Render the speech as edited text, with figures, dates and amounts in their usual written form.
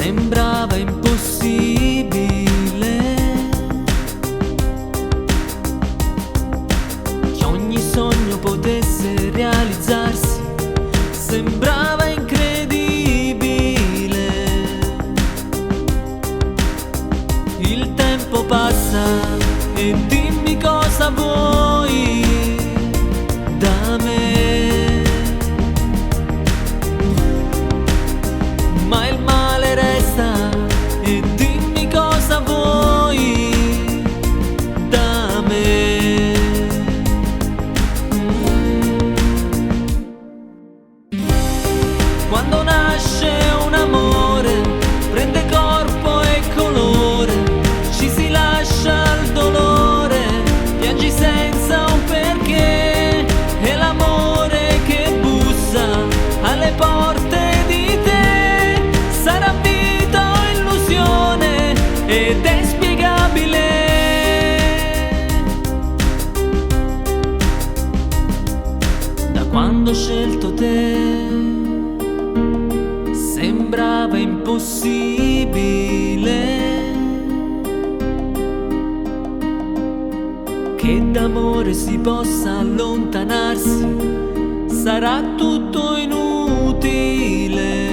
sembrava impossibile che ogni sogno potesse realizzarsi, sembrava incredibile. Il tempo passa e dimmi cosa vuoi da me, ma il male resta e dimmi cosa vuoi da me. Quando nasce un amore, prende corpo e colore, ci si lascia al dolore, piangi senza un perché, è l'amore che bussa alle porte di te, sarà vita o illusione ed è inspiegabile. Da quando ho scelto te sembrava impossibile che d'amore si possa allontanarsi, sarà tutto inutile.